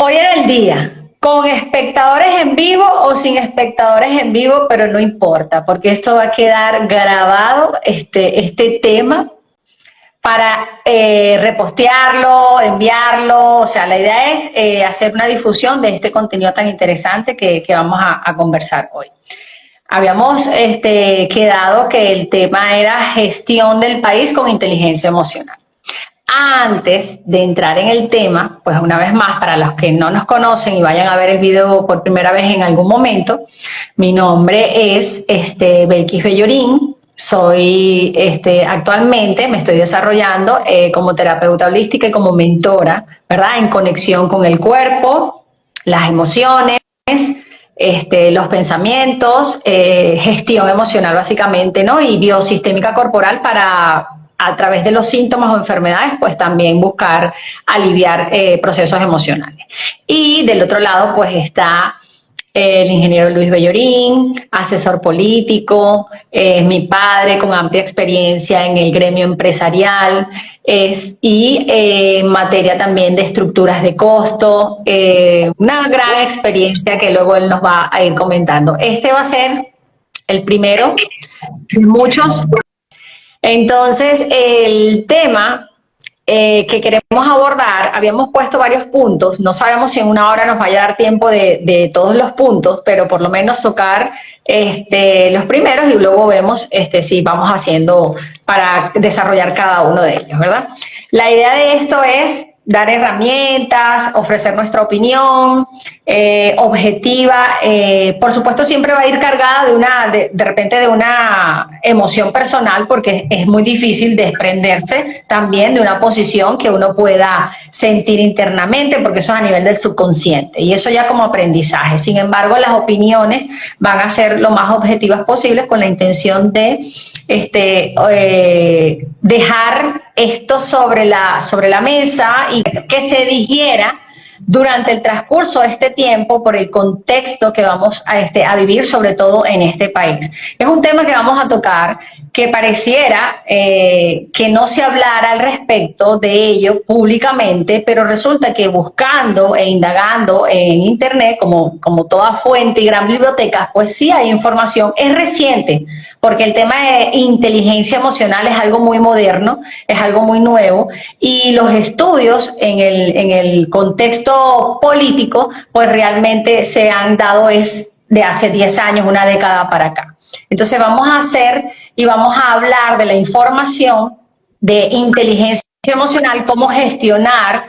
Hoy era el día, con espectadores en vivo o sin espectadores en vivo, pero no importa, porque esto va a quedar grabado, este tema, para repostearlo, enviarlo. O sea, la idea es hacer una difusión de este contenido tan interesante que vamos a conversar hoy. Habíamos quedado que el tema era gestión del país con inteligencia emocional. Antes de entrar en el tema, pues una vez más, para los que no nos conocen y vayan a ver el video por primera vez en algún momento, mi nombre es Belkis Bellorín. Soy actualmente me estoy desarrollando como terapeuta holística y como mentora, ¿verdad? En conexión con el cuerpo, las emociones, los pensamientos, gestión emocional básicamente, ¿no? Y biosistémica corporal para, a través de los síntomas o enfermedades, pues también buscar aliviar procesos emocionales. Y del otro lado, pues está el ingeniero Luis Bellorín, asesor político, es mi padre con amplia experiencia en el gremio empresarial y en materia también de estructuras de costo, una gran experiencia que luego él nos va a ir comentando. Este va a ser el primero de muchos. Entonces, el tema que queremos abordar, habíamos puesto varios puntos, no sabemos si en una hora nos vaya a dar tiempo de todos los puntos, pero por lo menos tocar los primeros y luego vemos si vamos haciendo para desarrollar cada uno de ellos, ¿verdad? La idea de esto es dar herramientas, ofrecer nuestra opinión objetiva. Por supuesto, siempre va a ir cargada de repente de una emoción personal, porque es muy difícil desprenderse también de una posición que uno pueda sentir internamente, porque eso es a nivel del subconsciente y eso ya como aprendizaje. Sin embargo, las opiniones van a ser lo más objetivas posibles con la intención de dejar esto sobre la mesa y que se digiera durante el transcurso de este tiempo por el contexto que vamos a vivir, sobre todo en este país. Es un tema que vamos a tocar que pareciera que no se hablara al respecto de ello públicamente, pero resulta que buscando e indagando en internet, como toda fuente y gran biblioteca, pues sí hay información, es reciente, porque el tema de inteligencia emocional es algo muy moderno, es algo muy nuevo, y los estudios en el contexto político, pues realmente se han dado es de hace 10 años, una década para acá. Entonces vamos a hacer y vamos a hablar de la información de inteligencia emocional, cómo gestionar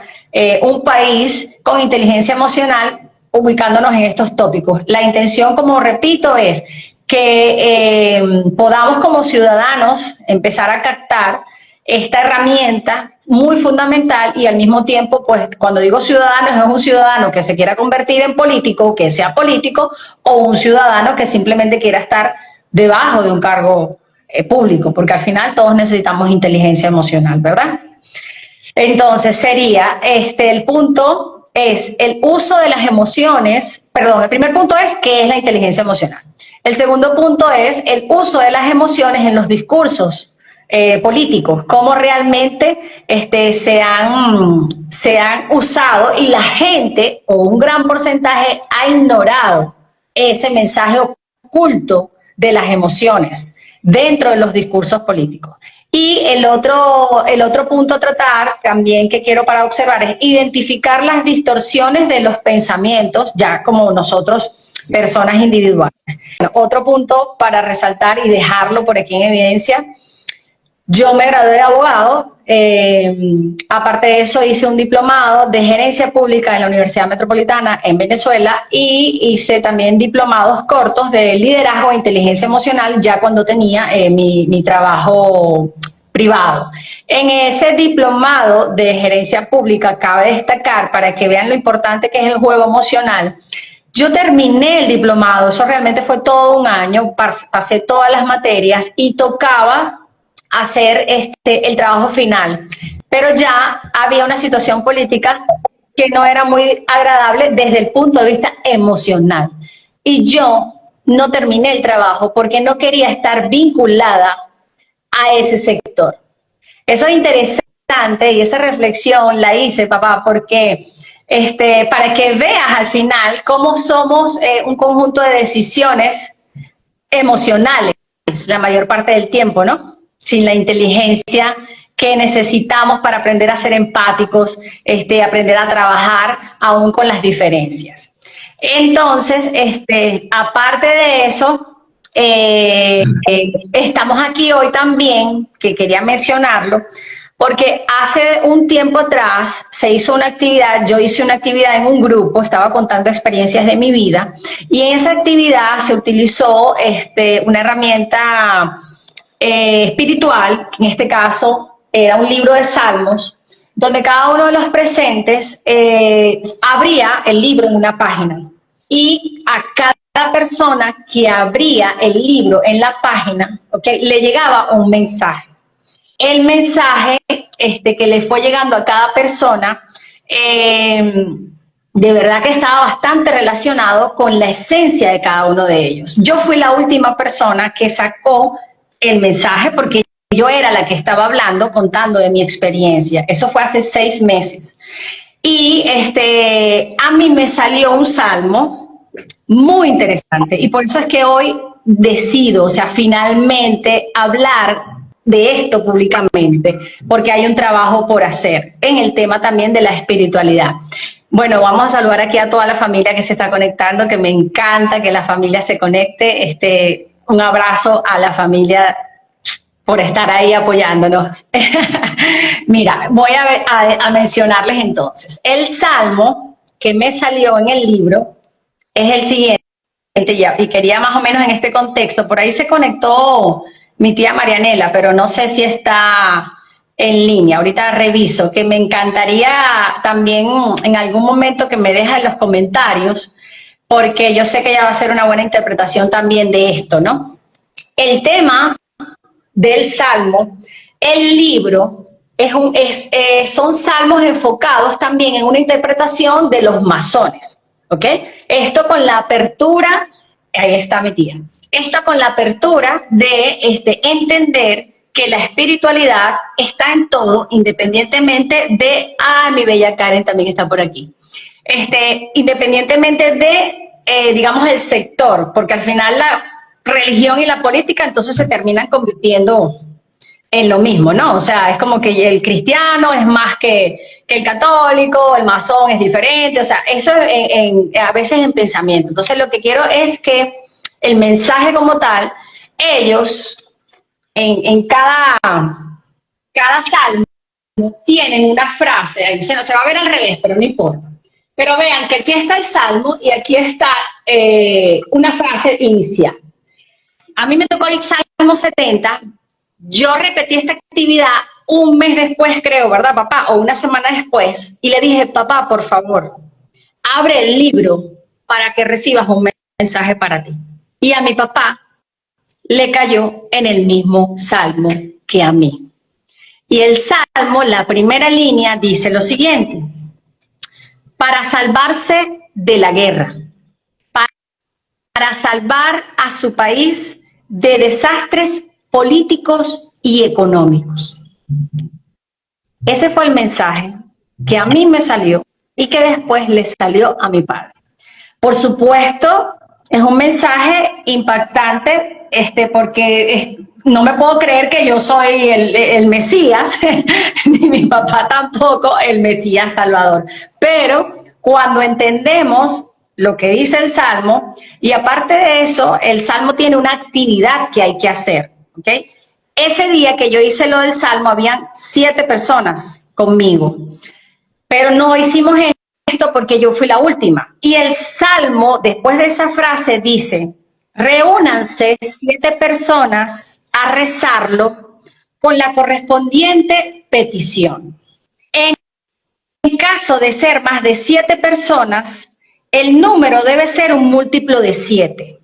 un país con inteligencia emocional, ubicándonos en estos tópicos. La intención, como repito, es que podamos como ciudadanos empezar a captar esta herramienta muy fundamental y al mismo tiempo, pues cuando digo ciudadano, es un ciudadano que se quiera convertir en político, que sea político, o un ciudadano que simplemente quiera estar debajo de un cargo público, porque al final todos necesitamos inteligencia emocional, ¿verdad? Entonces sería, el punto es el uso de las emociones, perdón, el primer punto es ¿qué es la inteligencia emocional? El segundo punto es el uso de las emociones en los discursos políticos, cómo realmente se han usado y la gente, o un gran porcentaje, ha ignorado ese mensaje oculto de las emociones dentro de los discursos políticos. Y el otro punto a tratar también que quiero para observar es identificar las distorsiones de los pensamientos, ya como nosotros, personas individuales. Otro punto para resaltar y dejarlo por aquí en evidencia: yo me gradué de abogado, aparte de eso hice un diplomado de gerencia pública en la Universidad Metropolitana en Venezuela y hice también diplomados cortos de liderazgo e inteligencia emocional ya cuando tenía mi trabajo privado. En ese diplomado de gerencia pública, cabe destacar, para que vean lo importante que es el juego emocional, yo terminé el diplomado, eso realmente fue todo un año, pasé todas las materias y tocaba hacer el trabajo final, pero ya había una situación política que no era muy agradable desde el punto de vista emocional y yo no terminé el trabajo porque no quería estar vinculada a ese sector. Eso es interesante y esa reflexión la hice, papá, porque para que veas al final cómo somos un conjunto de decisiones emocionales la mayor parte del tiempo, ¿no? Sin la inteligencia que necesitamos para aprender a ser empáticos, aprender a trabajar aún con las diferencias. Entonces, aparte de eso, estamos aquí hoy también, que quería mencionarlo, porque hace un tiempo atrás se hizo una actividad, yo hice una actividad en un grupo, estaba contando experiencias de mi vida, y en esa actividad se utilizó una herramienta espiritual, que en este caso era un libro de salmos, donde cada uno de los presentes abría el libro en una página, y a cada persona que abría el libro en la página, ¿okay?, le llegaba un mensaje. El mensaje que le fue llegando a cada persona, de verdad que estaba bastante relacionado con la esencia de cada uno de ellos. Yo fui la última persona que sacó el mensaje porque yo era la que estaba hablando, contando de mi experiencia. Eso fue hace 6 meses. Y a mí me salió un salmo muy interesante y por eso es que hoy decido, o sea, finalmente hablar de esto públicamente, porque hay un trabajo por hacer en el tema también de la espiritualidad. Bueno, vamos a saludar aquí a toda la familia que se está conectando, que me encanta que la familia se conecte. Un abrazo a la familia por estar ahí apoyándonos. Mira, voy a mencionarles entonces. El salmo que me salió en el libro es el siguiente, y quería más o menos en este contexto, por ahí se conectó mi tía Marianela, pero no sé si está en línea, ahorita reviso, que me encantaría también en algún momento que me deje en los comentarios, porque yo sé que ella va a hacer una buena interpretación también de esto, ¿no? El tema del salmo, el libro, son salmos enfocados también en una interpretación de los masones, ¿ok? Esto con la apertura, ahí está mi tía, esto con la apertura de entender que la espiritualidad está en todo, independientemente de, mi bella Karen también está por aquí, independientemente de, digamos, el sector, porque al final la religión y la política entonces se terminan convirtiendo en lo mismo, ¿no? O sea, es como que el cristiano es más que el católico, el masón es diferente, o sea, eso a veces en pensamiento. Entonces lo que quiero es que el mensaje como tal, ellos en cada salmo tienen una frase, ahí se va a ver al revés, pero no importa. Pero vean que aquí está el salmo y aquí está una frase inicial. A mí me tocó el Salmo 70, yo repetí esta actividad un mes después, creo, ¿verdad, papá? O una semana después, y le dije, papá, por favor, abre el libro para que recibas un mensaje para ti. Y a mi papá le cayó en el mismo salmo que a mí. Y el salmo, la primera línea, dice lo siguiente: para salvarse de la guerra, para salvar a su país de desastres políticos y económicos. Ese fue el mensaje que a mí me salió y que después le salió a mi padre. Por supuesto, es un mensaje impactante, porque no me puedo creer que yo soy el Mesías, ni mi papá tampoco el Mesías Salvador. Pero cuando entendemos lo que dice el Salmo, y aparte de eso, el Salmo tiene una actividad que hay que hacer, ¿ok? Ese día que yo hice lo del Salmo, habían 7 personas conmigo, pero no hicimos esto porque yo fui la última. Y el Salmo, después de esa frase, dice: reúnanse 7 personas a rezarlo con la correspondiente petición. En caso de ser más de 7 personas, el número debe ser un múltiplo de 7.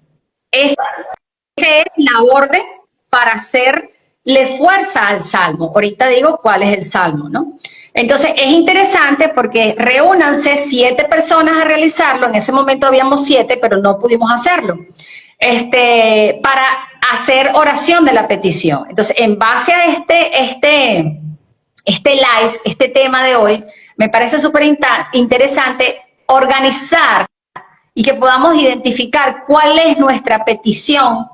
Esa es la orden para hacerle fuerza al salmo. Ahorita digo cuál es el salmo, ¿no? Entonces es interesante porque reúnanse 7 personas a realizarlo. En ese momento habíamos 7, pero no pudimos hacerlo. Para hacer oración de la petición. Entonces, en base a este live, este tema de hoy, me parece súper interesante organizar y que podamos identificar cuál es nuestra petición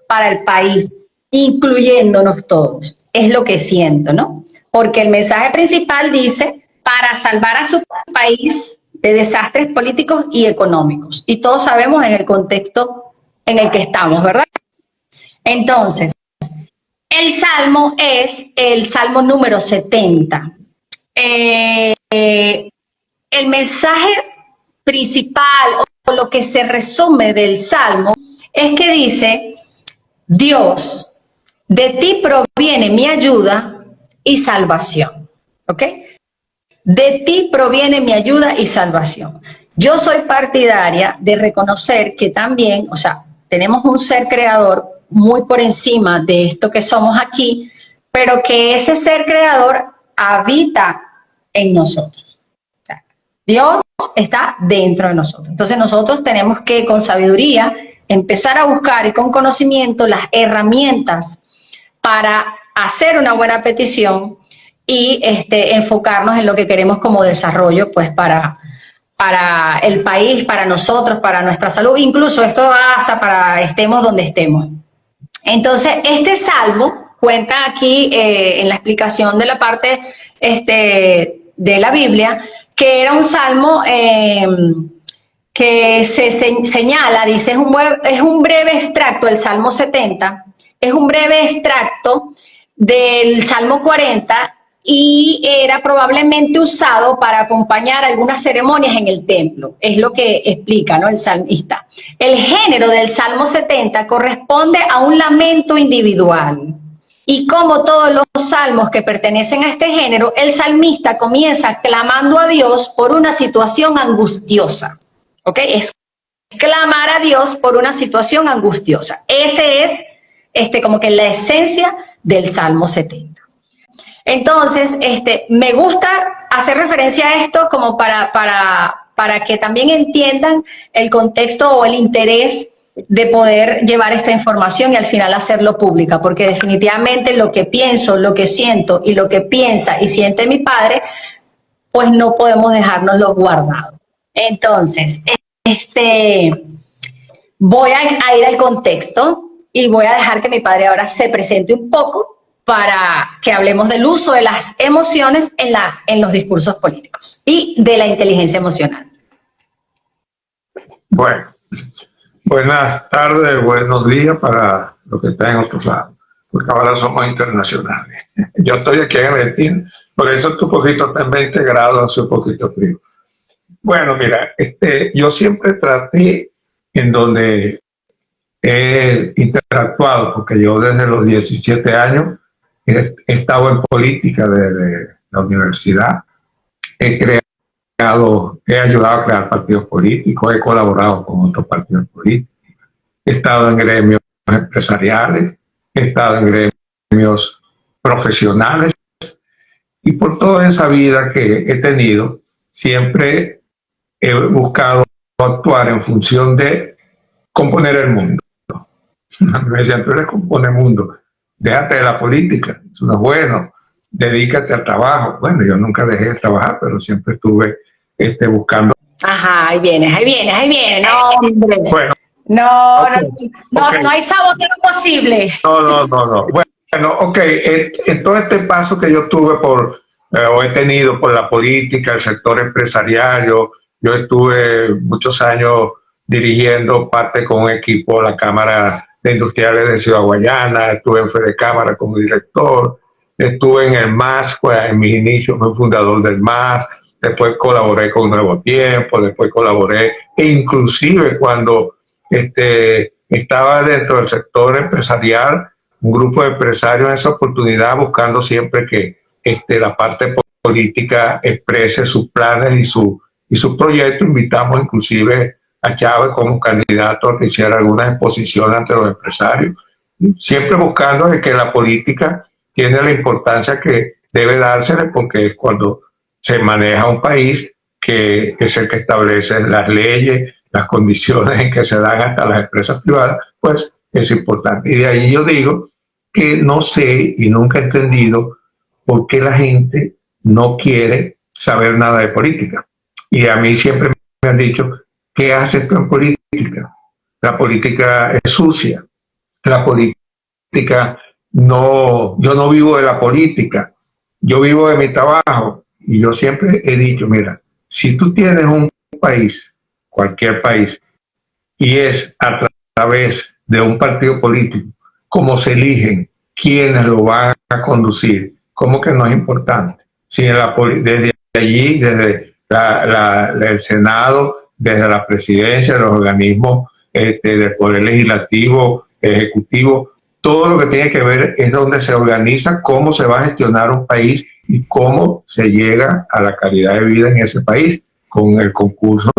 para el país, incluyéndonos todos. Es lo que siento, ¿no? Porque el mensaje principal dice, para salvar a su país de desastres políticos y económicos. Y todos sabemos en el contexto en el que estamos, ¿verdad? Entonces, el salmo es el salmo número 70. El mensaje principal o lo que se resume del salmo es que dice, Dios, de ti proviene mi ayuda y salvación. ¿Ok? De ti proviene mi ayuda y salvación. Yo soy partidaria de reconocer que también, o sea, tenemos un ser creador muy por encima de esto que somos aquí, pero que ese ser creador habita en nosotros. O sea, Dios está dentro de nosotros. Entonces nosotros tenemos que, con sabiduría, empezar a buscar y con conocimiento las herramientas para hacer una buena petición y enfocarnos en lo que queremos como desarrollo, pues para el país, para nosotros, para nuestra salud, incluso esto va hasta para estemos donde estemos. Entonces, este salmo cuenta aquí en la explicación de la parte de la Biblia, que era un salmo que se señala, dice, es un breve extracto del Salmo 70, es un breve extracto del Salmo 40 y era probablemente usado para acompañar algunas ceremonias en el templo. Es lo que explica, ¿no?, el salmista. El género del Salmo 70 corresponde a un lamento individual. Y como todos los salmos que pertenecen a este género, el salmista comienza clamando a Dios por una situación angustiosa. ¿Ok? Es clamar a Dios por una situación angustiosa. Ese es como que la esencia del Salmo 70. Entonces, me gusta hacer referencia a esto como para que también entiendan el contexto o el interés de poder llevar esta información y al final hacerlo pública, porque definitivamente lo que pienso, lo que siento y lo que piensa y siente mi padre, pues no podemos dejárnoslo guardado. Entonces, voy a ir al contexto y voy a dejar que mi padre ahora se presente un poco para que hablemos del uso de las emociones en los discursos políticos y de la inteligencia emocional. Bueno, buenas tardes, buenos días para los que están en otros lados, porque ahora somos internacionales. Yo estoy aquí en Argentina, por eso estoy un poquito, está en 20 grados, hace un poquito frío. Bueno, mira, yo siempre traté en donde he interactuado, porque yo desde los 17 años he estado en política de la universidad, he ayudado a crear partidos políticos, he colaborado con otros partidos políticos, he estado en gremios empresariales, he estado en gremios profesionales, y por toda esa vida que he tenido, siempre he buscado actuar en función de componer el mundo. A mí me decían, tú eres compone el mundo, déjate de la política, eso no es bueno, dedícate al trabajo. Bueno, yo nunca dejé de trabajar, pero siempre estuve buscando. Ajá, ahí viene. No, hombre. Bueno, okay. No hay saboteo posible. No. Bueno, ok, en todo este paso que yo tuve o he tenido por la política, el sector empresarial, yo estuve muchos años dirigiendo parte con un equipo la Cámara de Industriales de Ciudad Guayana, estuve en Fede Cámara como director, estuve en el MAS, pues en mis inicios fui fundador del MAS, después colaboré con Nuevo Tiempo, después colaboré, e inclusive cuando estaba dentro del sector empresarial, un grupo de empresarios en esa oportunidad buscando siempre que la parte política exprese sus planes y sus proyectos. Invitamos inclusive a Chávez como candidato a que hiciera alguna exposición ante los empresarios, siempre buscando de que la política tiene la importancia que debe dársele, porque es cuando se maneja un país que es el que establece las leyes, las condiciones en que se dan hasta las empresas privadas, pues es importante. Y de ahí yo digo que no sé y nunca he entendido por qué la gente no quiere saber nada de política. Y a mí siempre me han dicho, ¿qué haces tú en política? La política es sucia. La política no, yo no vivo de la política, yo vivo de mi trabajo. Y yo siempre he dicho, mira, si tú tienes un país, cualquier país, y es a través de un partido político, cómo se eligen, quiénes lo van a conducir, cómo que no es importante. Si desde allí, desde el Senado, desde la presidencia, los organismos del Poder Legislativo, Ejecutivo, todo lo que tiene que ver es donde se organiza cómo se va a gestionar un país y cómo se llega a la calidad de vida en ese país, con el concurso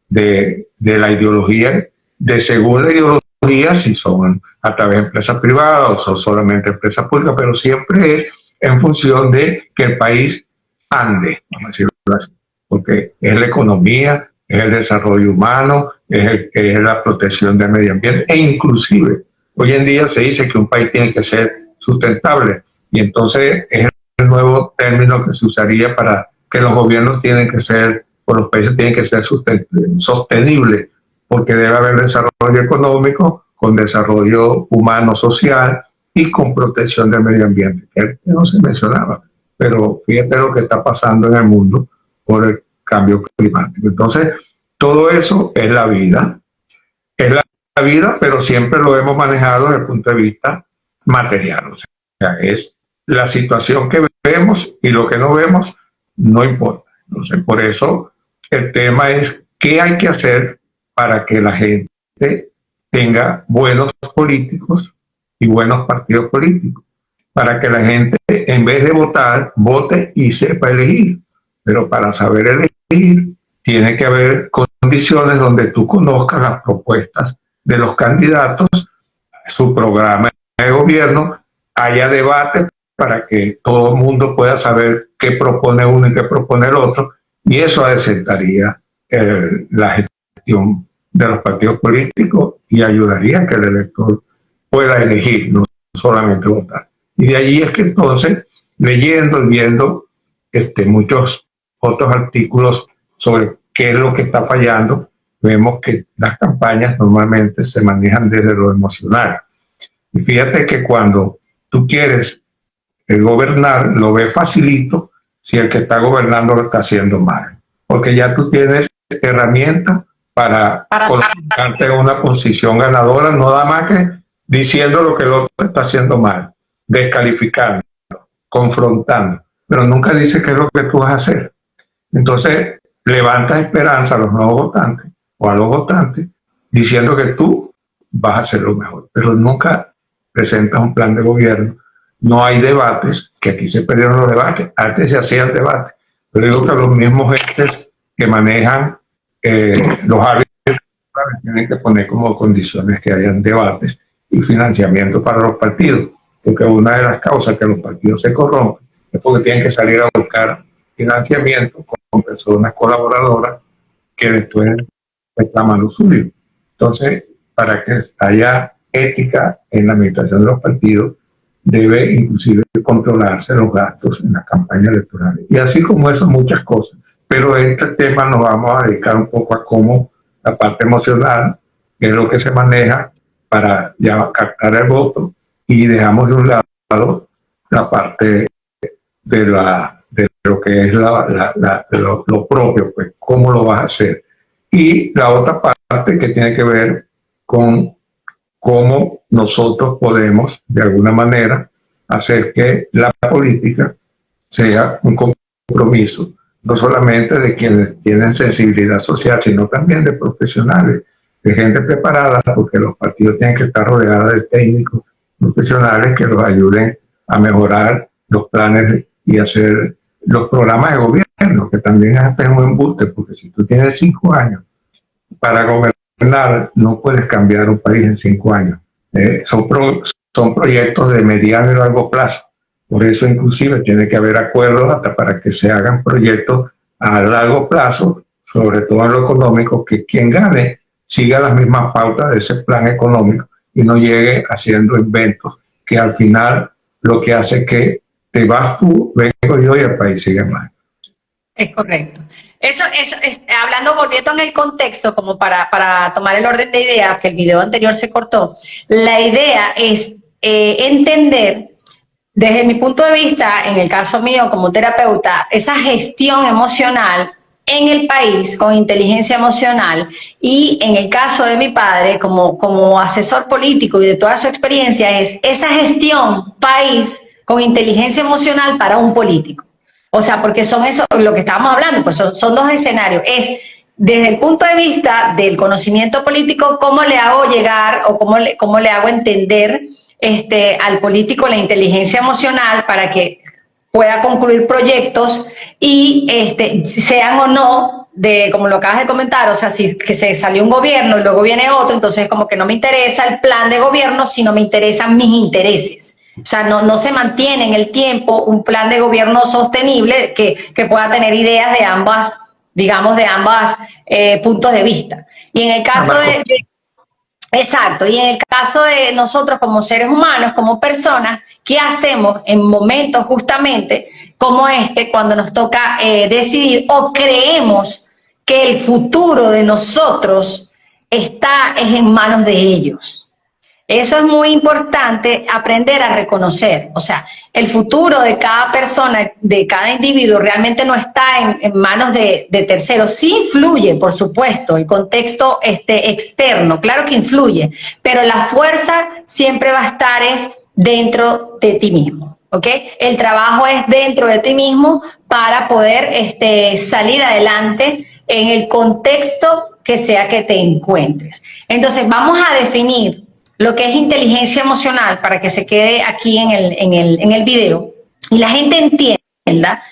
de la ideología, de según la ideología, si son a través de empresas privadas o son solamente empresas públicas, pero siempre es en función de que el país ande, vamos a decirlo así, porque es la economía, es el desarrollo humano, es la protección del medio ambiente, e inclusive hoy en día se dice que un país tiene que ser sustentable, y entonces es el nuevo término que se usaría para que los gobiernos tienen que ser, o los países tienen que ser sostenibles, porque debe haber desarrollo económico con desarrollo humano, social y con protección del medio ambiente, que no se mencionaba. Pero fíjate lo que está pasando en el mundo por el cambio climático. Entonces, todo eso es la vida, pero siempre lo hemos manejado desde el punto de vista material. O sea, es la situación que vemos y lo que no vemos no importa. Entonces, por eso el tema es qué hay que hacer para que la gente tenga buenos políticos y buenos partidos políticos, para que la gente, en vez de votar, vote y sepa elegir. Pero para saber elegir, tiene que haber condiciones donde tú conozcas las propuestas de los candidatos, su programa de gobierno, haya debate para que todo el mundo pueda saber qué propone uno y qué propone el otro, y eso asentaría la gestión de los partidos políticos y ayudaría a que el elector pueda elegir, no solamente votar. Y de allí es que entonces, leyendo y viendo muchos otros artículos sobre qué es lo que está fallando, vemos que las campañas normalmente se manejan desde lo emocional. Y fíjate que cuando tú quieres gobernar, lo ves facilito si el que está gobernando lo está haciendo mal. Porque ya tú tienes herramientas para colocarte en una posición ganadora, no nada más que diciendo lo que el otro está haciendo mal, descalificando, confrontando, pero nunca dice qué es lo que tú vas a hacer. Entonces, levantas esperanza a los nuevos votantes o a los votantes diciendo que tú vas a hacer lo mejor, pero nunca presentas un plan de gobierno. No hay debates, que aquí se perdieron los debates, antes se hacían debates, pero digo que los mismos entes que manejan los árbitros tienen que poner como condiciones que hayan debates y financiamiento para los partidos, porque una de las causas que los partidos se corrompen es porque tienen que salir a buscar financiamiento con personas colaboradoras que después reclaman lo suyo. Entonces, para que haya ética en la administración de los partidos, debe inclusive controlarse los gastos en las campañas electorales. Y así como eso, muchas cosas. Pero en este tema nos vamos a dedicar un poco a cómo la parte emocional, que es lo que se maneja para ya captar el voto, y dejamos de un lado la parte de lo que es lo propio, pues cómo lo vas a hacer. Y la otra parte que tiene que ver con cómo nosotros podemos, de alguna manera, hacer que la política sea un compromiso, no solamente de quienes tienen sensibilidad social, sino también de profesionales, de gente preparada, porque los partidos tienen que estar rodeados de técnicos profesionales que los ayuden a mejorar los planes y hacer los programas de gobierno, que también es un embuste, porque si tú tienes 5 años para gobernar, no puedes cambiar un país en 5 años. Son proyectos de mediano y largo plazo. Por eso inclusive tiene que haber acuerdos hasta para que se hagan proyectos a largo plazo, sobre todo en lo económico, que quien gane siga las mismas pautas de ese plan económico y no llegue haciendo inventos que al final lo que hace es que te vas tú, vengo yo y el país sigue mal. Es correcto. Hablando, volviendo en el contexto, como para tomar el orden de ideas, que el video anterior se cortó, la idea es entender, desde mi punto de vista, en el caso mío como terapeuta, esa gestión emocional en el país con inteligencia emocional y en el caso de mi padre como asesor político y de toda su experiencia es esa gestión país con inteligencia emocional para un político. O sea, porque son eso lo que estábamos hablando, pues son dos escenarios. Es desde el punto de vista del conocimiento político, cómo le hago llegar o cómo le hago entender al político la inteligencia emocional para que pueda concluir proyectos y sean o no, como lo acabas de comentar, o sea, si que se salió un gobierno y luego viene otro, entonces como que no me interesa el plan de gobierno, sino me interesan mis intereses. O sea, no se mantiene en el tiempo un plan de gobierno sostenible que pueda tener ideas de ambas, digamos, de ambas puntos de vista. Y en el caso exacto, y en el caso de nosotros como seres humanos, como personas, ¿qué hacemos en momentos justamente como cuando nos toca decidir o creemos que el futuro de nosotros está en manos de ellos? Eso es muy importante aprender a reconocer. O sea, el futuro de cada persona, de cada individuo, realmente no está en manos de terceros. Sí influye, por supuesto, el contexto externo, claro que influye, pero la fuerza siempre va a estar dentro de ti mismo. ¿Ok? El trabajo es dentro de ti mismo para poder salir adelante en el contexto que sea que te encuentres. Entonces, vamos a definir lo que es inteligencia emocional para que se quede aquí en el video y la gente entienda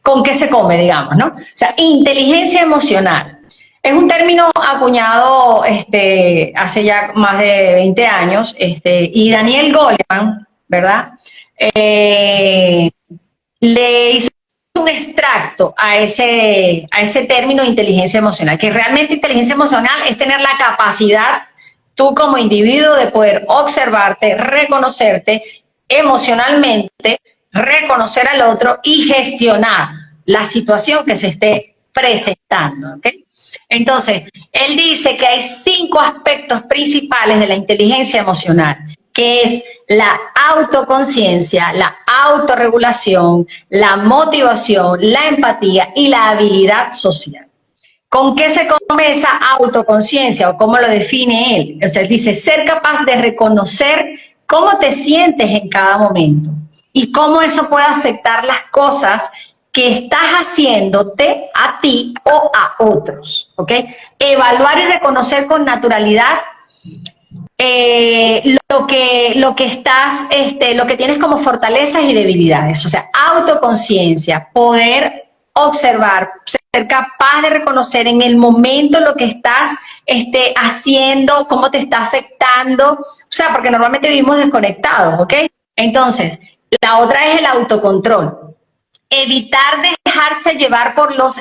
con qué se come, digamos, ¿no? O sea, inteligencia emocional es un término acuñado hace ya más de 20 años y Daniel Goleman, ¿verdad? Le hizo un extracto a ese término de inteligencia emocional, que realmente inteligencia emocional es tener la capacidad tú como individuo de poder observarte, reconocerte emocionalmente, reconocer al otro y gestionar la situación que se esté presentando. ¿Okay? Entonces, él dice que hay 5 aspectos principales de la inteligencia emocional, que es la autoconciencia, la autorregulación, la motivación, la empatía y la habilidad social. ¿Con qué se come esa autoconciencia o cómo lo define él? O sea, él dice, ser capaz de reconocer cómo te sientes en cada momento y cómo eso puede afectar las cosas que estás haciéndote a ti o a otros, ¿ok? Evaluar y reconocer con naturalidad lo que estás, lo que tienes como fortalezas y debilidades, o sea, autoconciencia, poder observar, ser capaz de reconocer en el momento lo que estás haciendo, cómo te está afectando, o sea, porque normalmente vivimos desconectados, ¿ok? Entonces, la otra es el autocontrol. Evitar dejarse llevar por los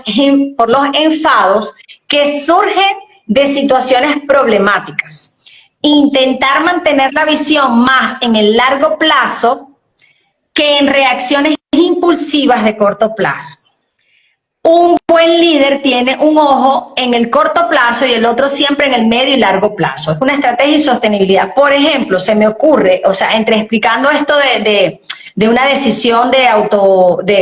enfados que surgen de situaciones problemáticas. Intentar mantener la visión más en el largo plazo que en reacciones impulsivas de corto plazo. Un buen líder tiene un ojo en el corto plazo y el otro siempre en el medio y largo plazo. Es una estrategia y sostenibilidad. Por ejemplo, se me ocurre, o sea, entre explicando esto de una decisión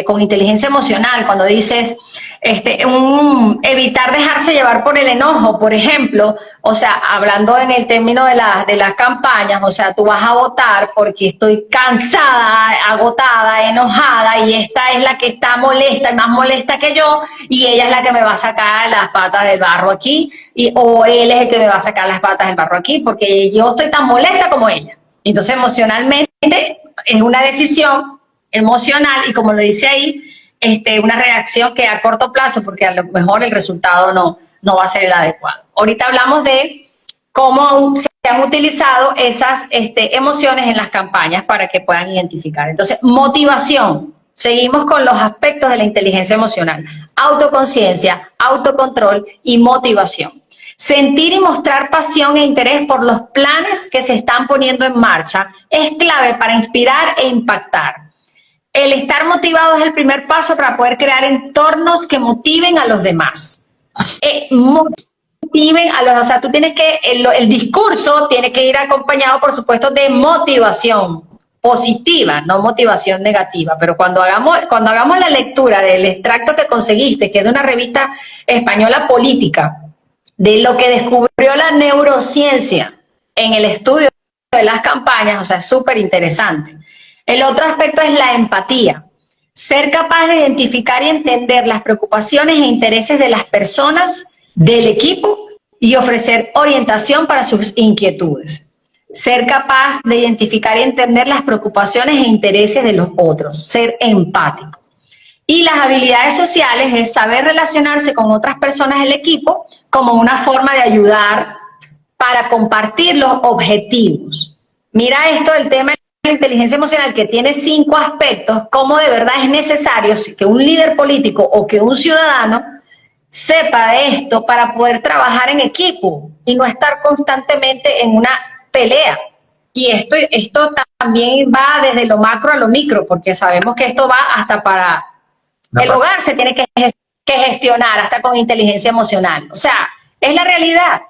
con inteligencia emocional, cuando dices evitar dejarse llevar por el enojo, por ejemplo, o sea, hablando en el término de las campañas, o sea, tú vas a votar porque estoy cansada, agotada, enojada, y esta es la que está molesta y más molesta que yo, y ella es la que me va a sacar las patas del barro aquí, o él es el que me va a sacar las patas del barro aquí, porque yo estoy tan molesta como ella. Entonces, emocionalmente, es una decisión emocional, y como lo dice ahí, una reacción que a corto plazo, porque a lo mejor el resultado no va a ser el adecuado. Ahorita hablamos de cómo se han utilizado esas emociones en las campañas para que puedan identificar. Entonces, motivación. Seguimos con los aspectos de la inteligencia emocional. Autoconciencia, autocontrol y motivación. Sentir y mostrar pasión e interés por los planes que se están poniendo en marcha es clave para inspirar e impactar. el estar motivado es el primer paso para poder crear entornos que motiven a los demás. Motiven a los, o sea, tú tienes que, el discurso tiene que ir acompañado, por supuesto, de motivación positiva, no motivación negativa. Pero cuando hagamos la lectura del extracto que conseguiste, que es de una revista española política, de lo que descubrió la neurociencia en el estudio de las campañas, o sea, es súper interesante. El otro aspecto es la empatía. Ser capaz de identificar y entender las preocupaciones e intereses de las personas, del equipo, y ofrecer orientación para sus inquietudes. Ser capaz de identificar y entender las preocupaciones e intereses de los otros. Ser empático. Y las habilidades sociales es saber relacionarse con otras personas del equipo como una forma de ayudar para compartir los objetivos. Mira esto del tema de la inteligencia emocional, que tiene 5 aspectos, cómo de verdad es necesario que un líder político o que un ciudadano sepa de esto para poder trabajar en equipo y no estar constantemente en una pelea. Y esto también va desde lo macro a lo micro, porque sabemos que esto va hasta para el hogar, se tiene que gestionar hasta con inteligencia emocional. O sea, es la realidad.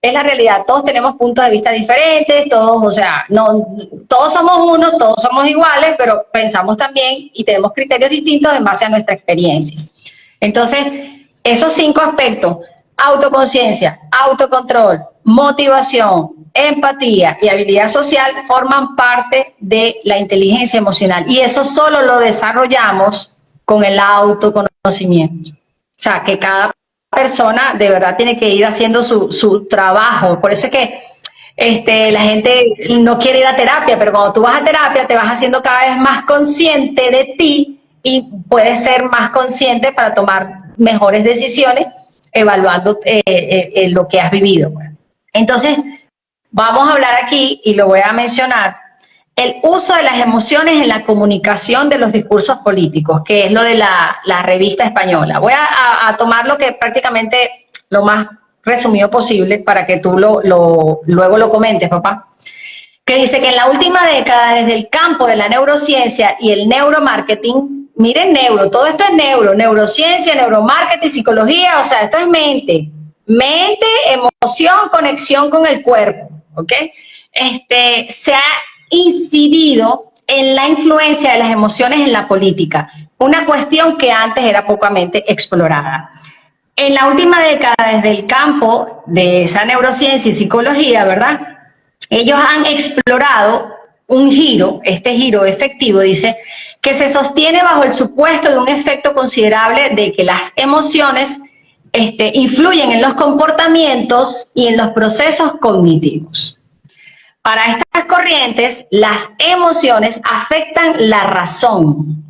Es la realidad, todos tenemos puntos de vista diferentes, todos, o sea, no, todos somos uno, todos somos iguales, pero pensamos también y tenemos criterios distintos en base a nuestra experiencia. Entonces, esos 5 aspectos, autoconciencia, autocontrol, motivación, empatía y habilidad social, forman parte de la inteligencia emocional. Y eso solo lo desarrollamos con el autoconocimiento. O sea, que cada persona de verdad tiene que ir haciendo su trabajo. Por eso es que la gente no quiere ir a terapia, pero cuando tú vas a terapia te vas haciendo cada vez más consciente de ti y puedes ser más consciente para tomar mejores decisiones evaluando lo que has vivido. Entonces, vamos a hablar aquí, y lo voy a mencionar, el uso de las emociones en la comunicación de los discursos políticos, que es lo de la revista española. Voy a tomar lo que prácticamente lo más resumido posible para que tú luego lo comentes, papá. Que dice que en la última década, desde el campo de la neurociencia y el neuromarketing, miren todo esto es neurociencia, neuromarketing, psicología, o sea, esto es mente, emoción, conexión con el cuerpo, ¿ok? Se ha incidido en la influencia de las emociones en la política, una cuestión que antes era pocamente explorada. En la última década, desde el campo de esa neurociencia y psicología, ¿verdad? Ellos han explorado un giro, este giro efectivo, dice, que se sostiene bajo el supuesto de un efecto considerable de que las emociones influyen en los comportamientos y en los procesos cognitivos. Para estas corrientes, las emociones afectan la razón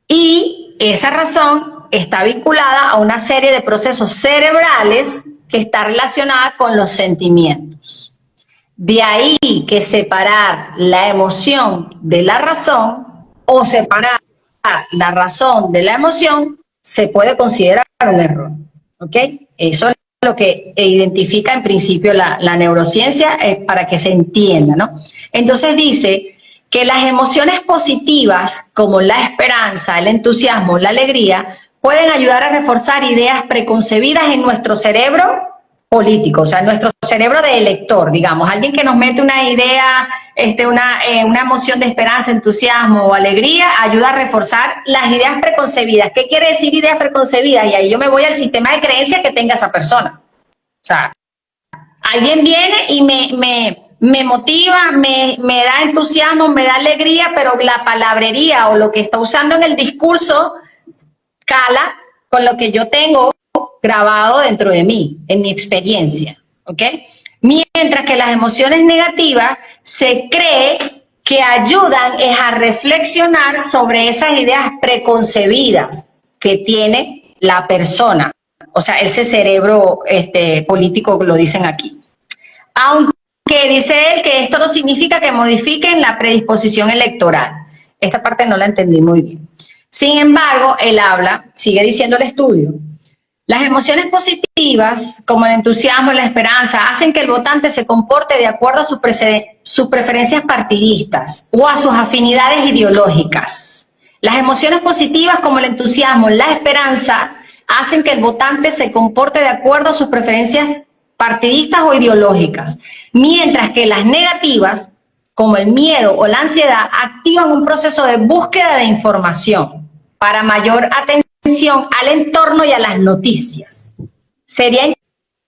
y esa razón está vinculada a una serie de procesos cerebrales que está relacionada con los sentimientos. De ahí que separar la emoción de la razón o separar la razón de la emoción se puede considerar un error. ¿Ok? Eso es lo que identifica en principio la neurociencia para que se entienda, ¿no? Entonces dice que las emociones positivas como la esperanza, el entusiasmo, la alegría pueden ayudar a reforzar ideas preconcebidas en nuestro cerebro político, o sea, nuestro cerebro de elector, digamos, alguien que nos mete una idea, una emoción de esperanza, entusiasmo o alegría, ayuda a reforzar las ideas preconcebidas. ¿Qué quiere decir ideas preconcebidas? Y ahí yo me voy al sistema de creencias que tenga esa persona. O sea, alguien viene y me motiva, me da entusiasmo, me da alegría, pero la palabrería o lo que está usando en el discurso cala con lo que yo tengo grabado dentro de mí, en mi experiencia, ¿ok? Mientras que las emociones negativas se cree que ayudan a reflexionar sobre esas ideas preconcebidas que tiene la persona, o sea, ese cerebro político lo dicen aquí. Aunque dice él que esto no significa que modifiquen la predisposición electoral. Esta parte no la entendí muy bien. Sin embargo, él habla, sigue diciendo el estudio, las emociones positivas, como el entusiasmo y la esperanza, hacen que el votante se comporte de acuerdo a sus preferencias partidistas o a sus afinidades ideológicas. Las emociones positivas como el entusiasmo, la esperanza, hacen que el votante se comporte de acuerdo a sus preferencias partidistas o ideológicas, mientras que las negativas, como el miedo o la ansiedad, activan un proceso de búsqueda de información para mayor atención al entorno y a las noticias. Sería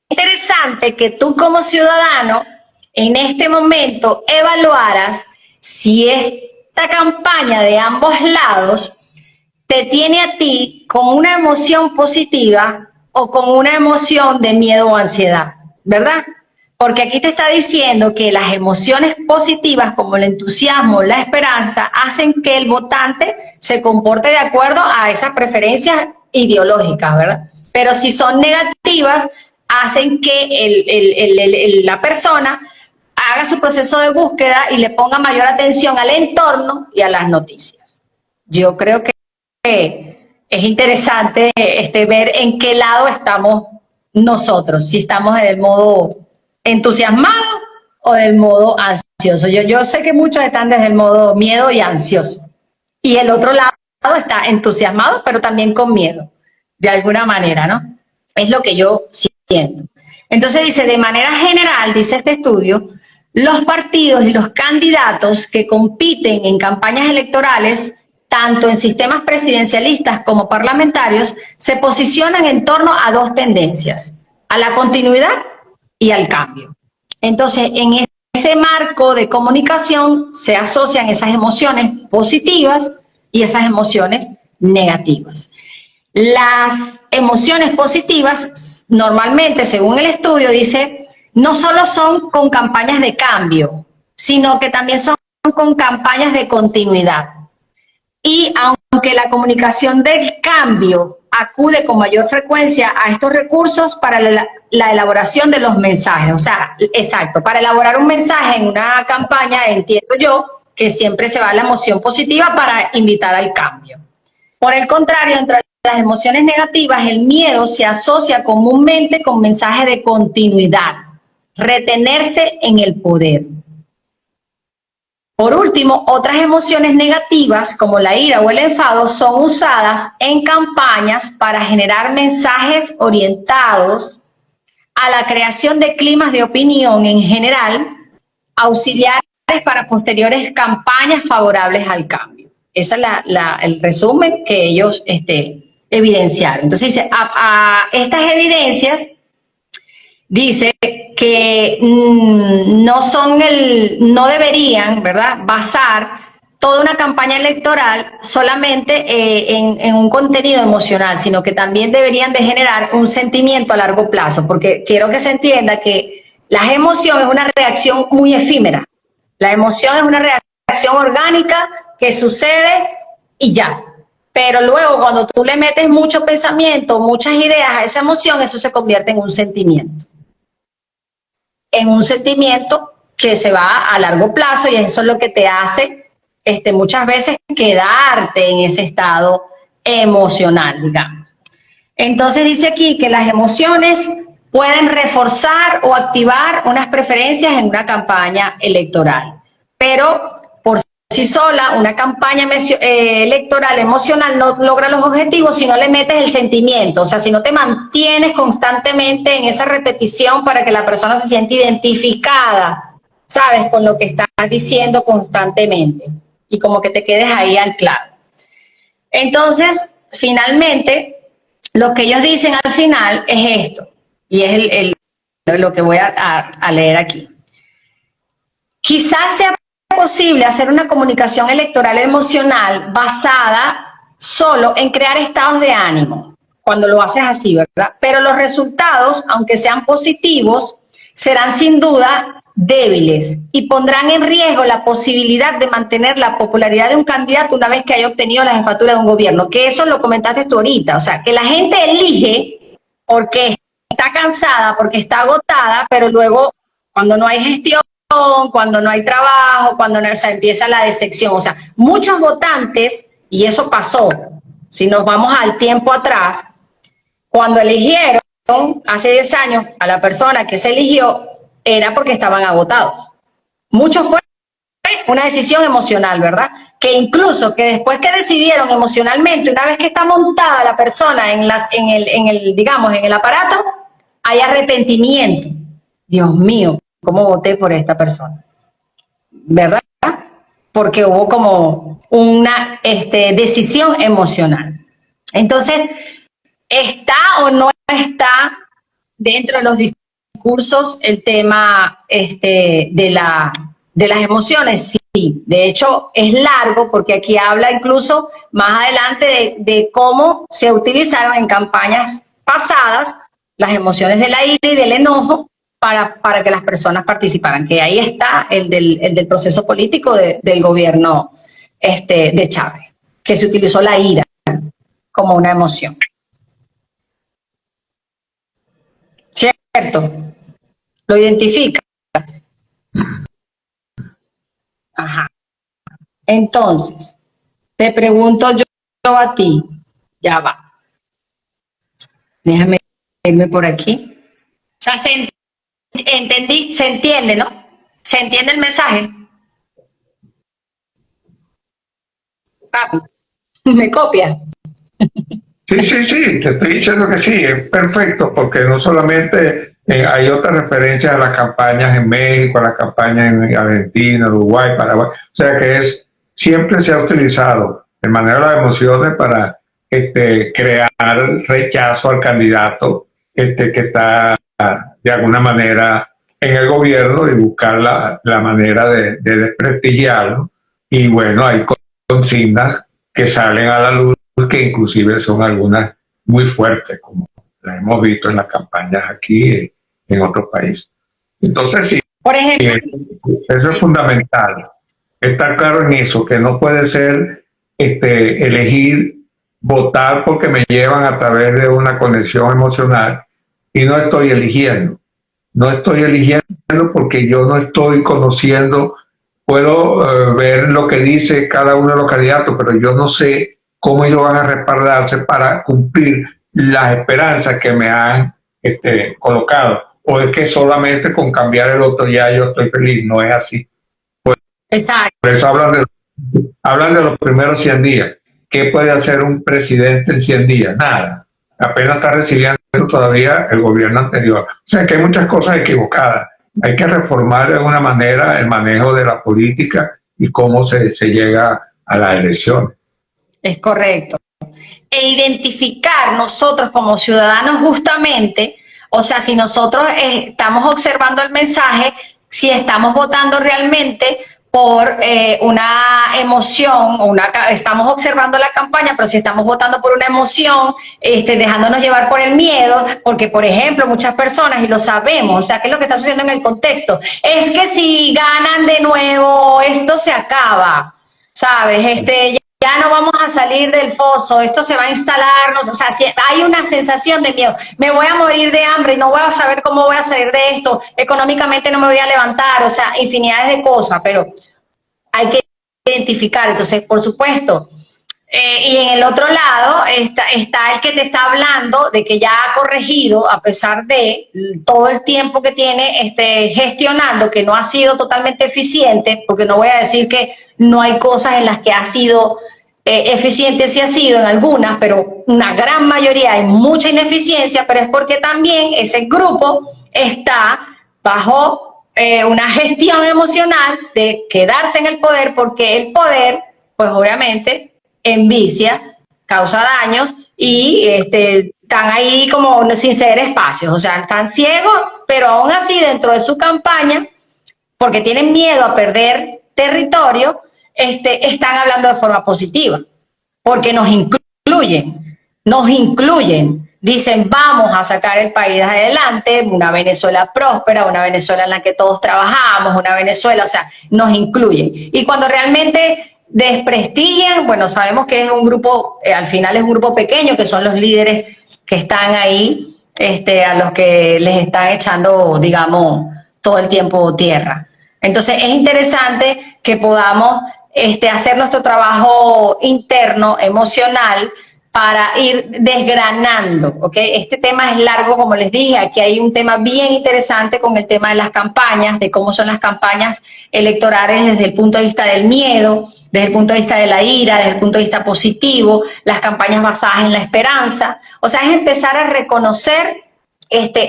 interesante que tú como ciudadano en este momento evaluaras si esta campaña de ambos lados te tiene a ti con una emoción positiva o con una emoción de miedo o ansiedad, ¿verdad? Porque aquí te está diciendo que las emociones positivas como el entusiasmo, la esperanza, hacen que el votante se comporte de acuerdo a esas preferencias ideológicas, ¿verdad? Pero si son negativas, hacen que la persona haga su proceso de búsqueda y le ponga mayor atención al entorno y a las noticias. Yo creo que es interesante ver en qué lado estamos nosotros, si estamos en el modo entusiasmado o del modo ansioso. Yo sé que muchos están desde el modo miedo y ansioso. Y el otro lado está entusiasmado, pero también con miedo, de alguna manera, ¿no? Es lo que yo siento. Entonces dice, de manera general, dice este estudio, los partidos y los candidatos que compiten en campañas electorales, tanto en sistemas presidencialistas como parlamentarios, se posicionan en torno a dos tendencias, a la continuidad y al cambio. Entonces, en ese marco de comunicación se asocian esas emociones positivas y esas emociones negativas. Las emociones positivas, normalmente, según el estudio, dice, no solo son con campañas de cambio, sino que también son con campañas de continuidad. Y aunque la comunicación del cambio acude con mayor frecuencia a estos recursos para la elaboración de los mensajes, o sea, exacto, para elaborar un mensaje en una campaña, entiendo yo, que siempre se va a la emoción positiva para invitar al cambio. Por el contrario, entre las emociones negativas, el miedo se asocia comúnmente con mensajes de continuidad, retenerse en el poder. Por último, otras emociones negativas, como la ira o el enfado, son usadas en campañas para generar mensajes orientados a la creación de climas de opinión en general, auxiliares para posteriores campañas favorables al cambio. Ese es el resumen que ellos evidenciaron. Entonces dice, a estas evidencias dice que no deberían, ¿verdad?, basar toda una campaña electoral solamente en un contenido emocional, sino que también deberían de generar un sentimiento a largo plazo, porque quiero que se entienda que la emoción es una reacción muy efímera. La emoción es una reacción orgánica que sucede y ya. Pero luego cuando tú le metes mucho pensamiento, muchas ideas a esa emoción, eso se convierte en un sentimiento. En un sentimiento que se va a largo plazo y eso es lo que te hace muchas veces quedarte en ese estado emocional, digamos. Entonces dice aquí que las emociones pueden reforzar o activar unas preferencias en una campaña electoral, pero por sí sola una campaña electoral emocional no logra los objetivos si no le metes el sentimiento, o sea, si no te mantienes constantemente en esa repetición para que la persona se sienta identificada, ¿sabes?, con lo que estás diciendo constantemente y como que te quedes ahí anclado. Entonces, finalmente, lo que ellos dicen al final es esto, y es lo que voy a leer aquí. Quizás sea posible hacer una comunicación electoral emocional basada solo en crear estados de ánimo, cuando lo haces así, ¿verdad? Pero los resultados, aunque sean positivos, serán sin duda débiles y pondrán en riesgo la posibilidad de mantener la popularidad de un candidato una vez que haya obtenido la jefatura de un gobierno, que eso lo comentaste tú ahorita, o sea, que la gente elige porque está cansada, porque está agotada, pero luego cuando no hay gestión, cuando no hay trabajo, cuando no, o sea, empieza la decepción. O sea, muchos votantes, y eso pasó, si nos vamos al tiempo atrás, cuando eligieron hace 10 años a la persona que se eligió, era porque estaban agotados. Mucho fue una decisión emocional, ¿verdad? que incluso que después que decidieron emocionalmente, una vez que está montada la persona digamos, en el aparato, hay arrepentimiento. Dios mío, ¿cómo voté por esta persona? ¿Verdad? Porque hubo como una decisión emocional. Entonces, ¿está o no está dentro de los discursos el tema de las emociones? Sí, de hecho es largo porque aquí habla incluso más adelante de cómo se utilizaron en campañas pasadas las emociones de la ira y del enojo para que las personas participaran, que ahí está el del proceso político del gobierno de Chávez, que se utilizó la ira como una emoción. ¿Cierto? ¿Lo identificas? Ajá. Entonces, te pregunto yo a ti, ya va. Déjame irme por aquí. O sea, se entiende, ¿no? ¿Se entiende el mensaje? Papi, ¿me copia? Sí, te estoy diciendo que sí, es perfecto, porque no solamente hay otras referencias a las campañas en México, a las campañas en Argentina, Uruguay, Paraguay, o sea que siempre se ha utilizado de manera las emociones para crear rechazo al candidato que está de alguna manera en el gobierno y buscar la manera de desprestigiarlo. Y bueno, hay consignas que salen a la luz que inclusive son algunas muy fuertes, como las hemos visto en las campañas aquí en otros países. Entonces, sí, por ejemplo, eso es fundamental. Estar claro en eso, que no puede ser elegir votar porque me llevan a través de una conexión emocional y no estoy eligiendo. No estoy eligiendo porque yo no estoy conociendo, puedo ver lo que dice cada uno de los candidatos, pero yo no sé cómo ellos van a respaldarse para cumplir las esperanzas que me han colocado. O es que solamente con cambiar el otro ya yo estoy feliz. No es así. exacto. Por eso hablan de los primeros 100 días. ¿Qué puede hacer un presidente en 100 días? Nada. Apenas está recibiendo todavía el gobierno anterior. O sea que hay muchas cosas equivocadas. Hay que reformar de alguna manera el manejo de la política y cómo se llega a las elecciones. Es correcto. E identificar nosotros como ciudadanos justamente, o sea, si nosotros estamos observando el mensaje, si estamos votando realmente por una emoción, estamos observando la campaña, pero si estamos votando por una emoción, dejándonos llevar por el miedo, porque por ejemplo muchas personas, y lo sabemos, o sea, ¿qué es lo que está sucediendo en el contexto? Es que si ganan de nuevo, esto se acaba, ¿sabes? Ya no vamos a salir del foso, esto se va a instalar, o sea, si hay una sensación de miedo, me voy a morir de hambre y no voy a saber cómo voy a salir de esto, económicamente no me voy a levantar, o sea, infinidades de cosas, pero hay que identificar, entonces, por supuesto, y en el otro lado está el que te está hablando de que ya ha corregido, a pesar de todo el tiempo que tiene gestionando, que no ha sido totalmente eficiente, porque no voy a decir que no hay cosas en las que ha sido eficiente, sí ha sido en algunas, pero una gran mayoría hay mucha ineficiencia, pero es porque también ese grupo está bajo una gestión emocional de quedarse en el poder, porque el poder, pues obviamente, envicia, causa daños y están ahí como sin ceder espacios, o sea, están ciegos, pero aún así dentro de su campaña, porque tienen miedo a perder territorio, están hablando de forma positiva, porque nos incluyen, dicen vamos a sacar el país adelante, una Venezuela próspera, una Venezuela en la que todos trabajamos, una Venezuela, o sea, nos incluyen. Y cuando realmente desprestigian, bueno, sabemos que es un grupo, al final es un grupo pequeño, que son los líderes que están ahí, a los que les están echando, digamos, todo el tiempo tierra. Entonces es interesante que podamos hacer nuestro trabajo interno, emocional, para ir desgranando, ¿ok? Este tema es largo, como les dije, aquí hay un tema bien interesante con el tema de las campañas, de cómo son las campañas electorales desde el punto de vista del miedo, desde el punto de vista de la ira, desde el punto de vista positivo, las campañas basadas en la esperanza. O sea, es empezar a reconocer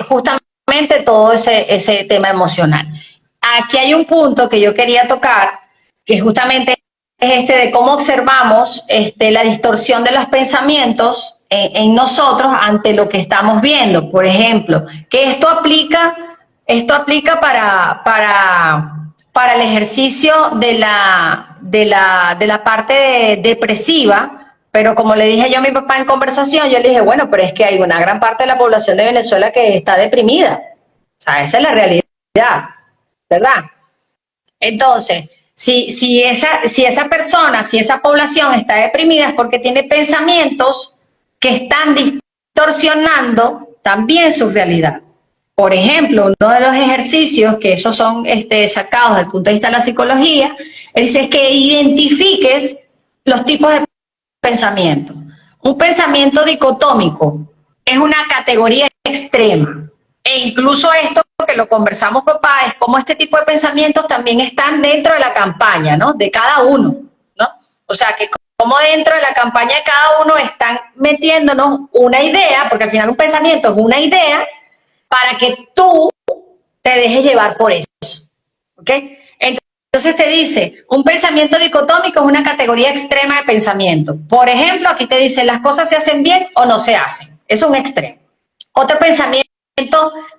justamente todo ese tema emocional. Aquí hay un punto que yo quería tocar, que justamente es de cómo observamos la distorsión de los pensamientos en nosotros ante lo que estamos viendo. Por ejemplo, que esto aplica para el ejercicio de la parte depresiva, pero como le dije yo a mi papá en conversación, yo le dije, bueno, pero es que hay una gran parte de la población de Venezuela que está deprimida. O sea, esa es la realidad, ¿verdad? Entonces, si esa persona, si esa población está deprimida es porque tiene pensamientos que están distorsionando también su realidad. Por ejemplo, uno de los ejercicios, que esos son sacados desde el punto de vista de la psicología, es que identifiques los tipos de pensamiento. Un pensamiento dicotómico es una categoría extrema. E incluso esto que lo conversamos, papá, es como este tipo de pensamientos también están dentro de la campaña, ¿no? De cada uno, ¿no? O sea, que como dentro de la campaña de cada uno están metiéndonos una idea, porque al final un pensamiento es una idea, para que tú te dejes llevar por eso, ¿ok? Entonces te dice, un pensamiento dicotómico es una categoría extrema de pensamiento. Por ejemplo, aquí te dice, las cosas se hacen bien o no se hacen. Es un extremo. Otro pensamiento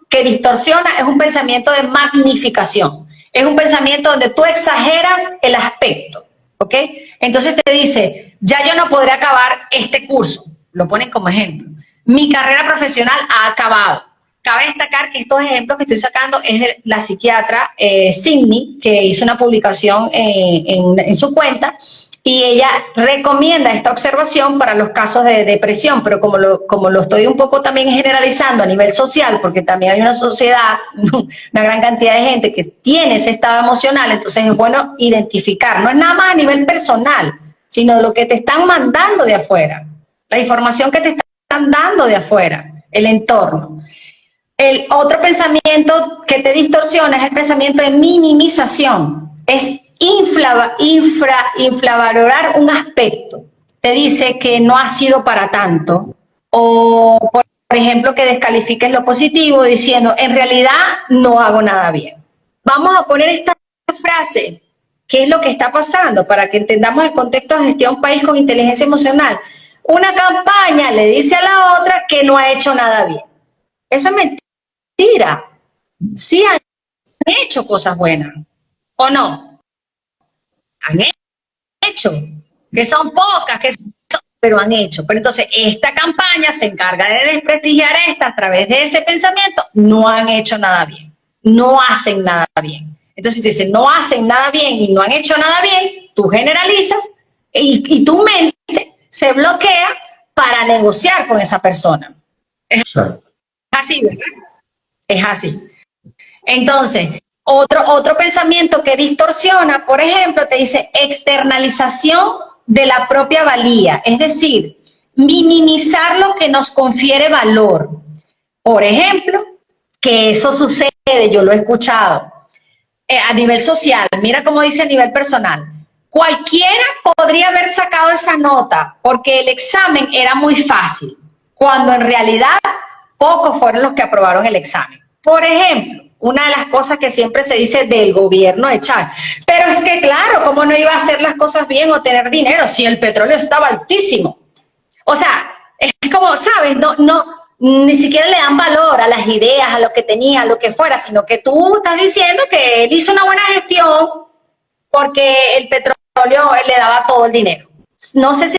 que distorsiona es un pensamiento de magnificación. Es un pensamiento donde tú exageras el aspecto, ¿ok? Entonces te dice, ya yo no podré acabar este curso. Lo ponen como ejemplo. Mi carrera profesional ha acabado. Cabe destacar que estos ejemplos que estoy sacando es de la psiquiatra Sidney, que hizo una publicación en su cuenta, y ella recomienda esta observación para los casos de depresión, pero como lo estoy un poco también generalizando a nivel social, porque también hay una sociedad, una gran cantidad de gente que tiene ese estado emocional, entonces es bueno identificar, no es nada más a nivel personal, sino lo que te están mandando de afuera, la información que te están dando de afuera, el entorno. El otro pensamiento que te distorsiona es el pensamiento de minimización, es infravalorar un aspecto. Te dice que no ha sido para tanto, o por ejemplo que descalifiques lo positivo diciendo en realidad no hago nada bien. Vamos a poner esta frase, ¿qué es lo que está pasando? Para que entendamos el contexto de gestión país con inteligencia emocional. Una campaña le dice a la otra que no ha hecho nada bien. Eso es mentira. Sí han hecho cosas buenas, ¿o no? Han hecho, que son pocas, pero han hecho. Pero entonces esta campaña se encarga de desprestigiar a través de ese pensamiento, no han hecho nada bien, no hacen nada bien. Entonces si te dicen no hacen nada bien y no han hecho nada bien, tú generalizas y tu mente se bloquea para negociar con esa persona. Es así, ¿verdad? Es así. Entonces, otro pensamiento que distorsiona, por ejemplo, te dice externalización de la propia valía, es decir, minimizar lo que nos confiere valor. Por ejemplo, que eso sucede, yo lo he escuchado, a nivel social, mira cómo dice a nivel personal. Cualquiera podría haber sacado esa nota porque el examen era muy fácil, cuando en realidad pocos fueron los que aprobaron el examen. Por ejemplo, una de las cosas que siempre se dice del gobierno de Chávez. Pero es que claro, ¿cómo no iba a hacer las cosas bien o tener dinero si el petróleo estaba altísimo? O sea, es como, ¿sabes? No, ni siquiera le dan valor a las ideas, a lo que tenía, a lo que fuera, sino que tú estás diciendo que él hizo una buena gestión porque el petróleo le daba todo el dinero. No sé si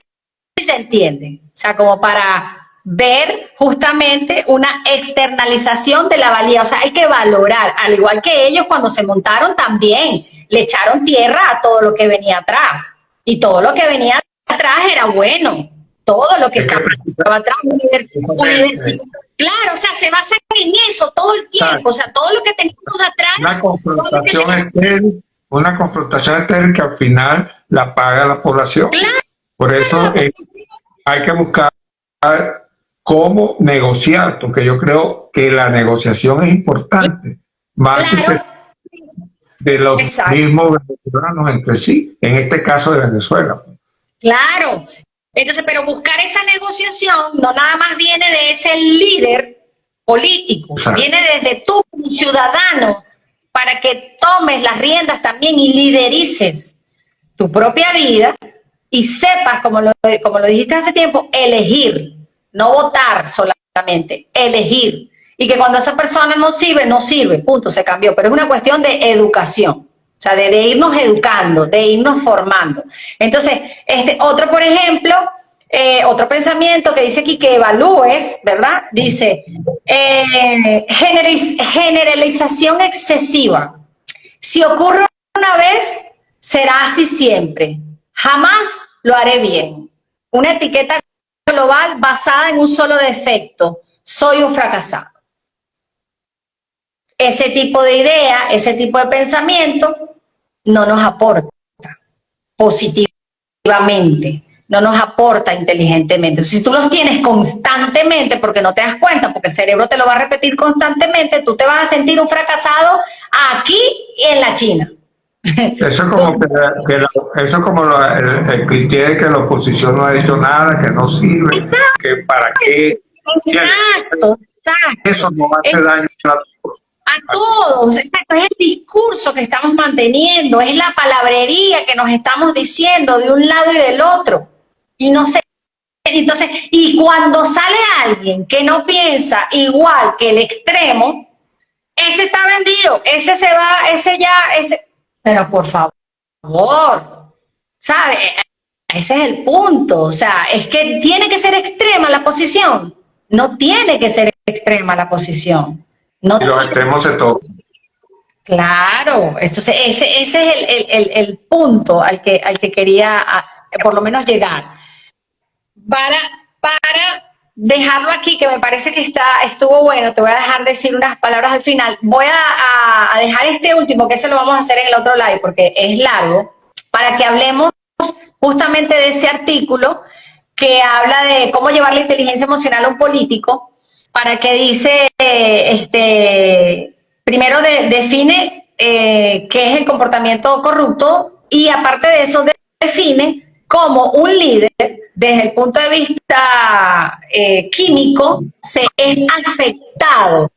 se entiende. O sea, como para ver justamente una externalización de la valía, o sea, hay que valorar, al igual que ellos cuando se montaron también, le echaron tierra a todo lo que venía atrás, y todo lo que venía atrás era bueno, todo lo que estaba atrás, universidad, claro, o sea, se basa en eso todo el tiempo, o sea, todo lo que teníamos atrás. Una confrontación estéril que al final la paga la población. Claro, por eso hay que buscar cómo negociar, porque yo creo que la negociación es importante, más si se Claro, de los exacto, mismos venezolanos entre sí, en este caso de Venezuela. claro. Entonces, pero buscar esa negociación no nada más viene de ese líder político, Exacto. viene desde tú, como ciudadano, para que tomes las riendas también y liderices tu propia vida y sepas, como lo dijiste hace tiempo, elegir, no votar solamente, elegir. Y que cuando esa persona no sirve, no sirve, punto, se cambió. Pero es una cuestión de educación, o sea, de irnos educando, de irnos formando. Entonces, otro, por ejemplo, otro pensamiento que dice aquí que evalúes, ¿verdad? Dice, generalización excesiva. Si ocurre una vez, será así siempre. Jamás lo haré bien. Una etiqueta global basada en un solo defecto. Soy un fracasado. Ese tipo de idea, ese tipo de pensamiento no nos aporta positivamente, no nos aporta inteligentemente. Si tú los tienes constantemente, porque no te das cuenta, porque el cerebro te lo va a repetir constantemente, tú te vas a sentir un fracasado aquí y en la China. Eso es como eso es como el cliché de que la oposición no ha hecho nada, que no sirve, que para qué. Exacto, Eso exacto. no hace Es daño a todos. a todos, exacto. Es el discurso que estamos manteniendo, es la palabrería que nos estamos diciendo de un lado y del otro. Y no sé, entonces, y cuando sale alguien que no piensa igual que el extremo, ese está vendido, ese se va, ese ya, ese. Pero por favor, ¿sabe? Ese es el punto. O sea, es que tiene que ser extrema la posición. No tiene que ser extrema la posición. Y No los tiene. extremos se tocan. Claro. Entonces, ese es el punto al que quería por lo menos llegar. Para dejarlo aquí, que me parece que estuvo bueno, te voy a dejar decir unas palabras al final. Voy a dejar este último, que ese lo vamos a hacer en el otro live porque es largo, para que hablemos justamente de ese artículo que habla de cómo llevar la inteligencia emocional a un político, para que dice, primero define qué es el comportamiento corrupto y aparte de eso define cómo un líder, desde el punto de vista químico, se es afectado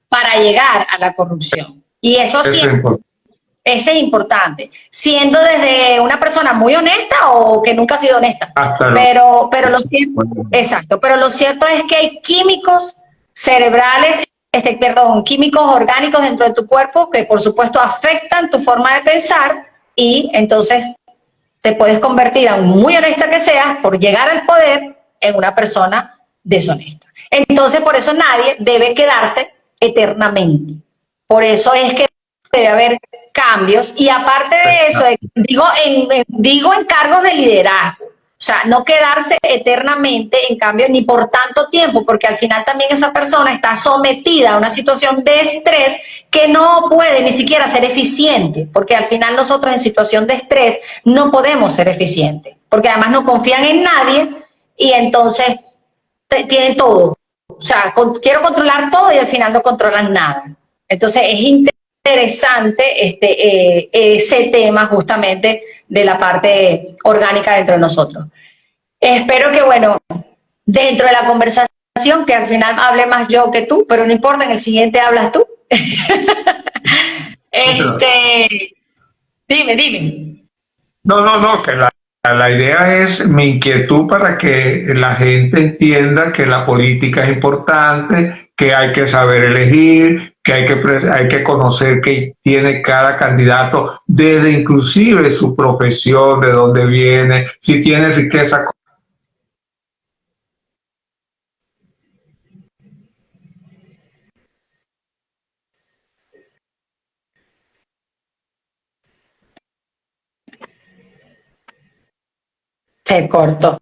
para llegar a la corrupción. Y eso Eso sí, es importante. ese es importante, siendo desde una persona muy honesta o que nunca ha sido honesta. Hasta lo, Pero lo cierto, exacto, pero lo cierto es que hay químicos cerebrales, perdón, químicos orgánicos dentro de tu cuerpo que por supuesto afectan tu forma de pensar y entonces te puedes convertir, aun muy honesta que seas, por llegar al poder en una persona deshonesta. Entonces, por eso nadie debe quedarse eternamente. Por eso es que debe haber cambios y aparte de eso, digo en cargos de liderazgo. O sea, no quedarse eternamente, en cambio, ni por tanto tiempo, porque al final también esa persona está sometida a una situación de estrés que no puede ni siquiera ser eficiente, porque al final nosotros en situación de estrés no podemos ser eficientes, porque además no confían en nadie y entonces tienen todo. O sea, quiero controlar todo y al final no controlan nada. Entonces es interesante ese tema justamente de la parte orgánica dentro de nosotros. Espero que, bueno, dentro de la conversación, que al final hable más yo que tú, pero no importa, en el siguiente hablas tú. este, dime. No, no, no, que la idea es mi inquietud para que la gente entienda que la política es importante, que hay que saber elegir, que hay que conocer qué tiene cada candidato, desde inclusive su profesión, de dónde viene, si tiene riqueza. Se cortó.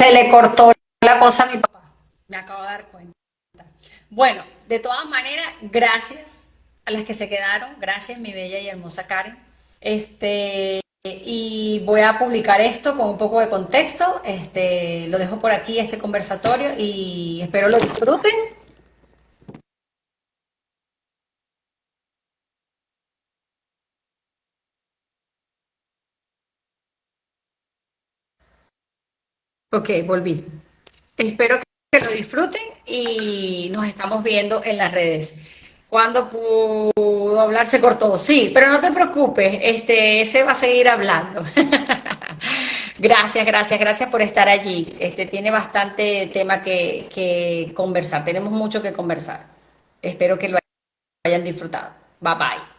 se le cortó la cosa a mi papá. Me acabo de dar cuenta. Bueno, de todas maneras, gracias a las que se quedaron. Gracias, mi bella y hermosa Karen. Y voy a publicar esto con un poco de contexto. Lo dejo por aquí, este conversatorio, y espero lo disfruten. Ok, volví. Espero que lo disfruten y nos estamos viendo en las redes. Cuando pudo hablar se cortó, sí, pero no te preocupes, ese va a seguir hablando. Gracias, gracias, gracias por estar allí. Tiene bastante tema que conversar, tenemos mucho que conversar. Espero que lo hayan disfrutado. Bye bye.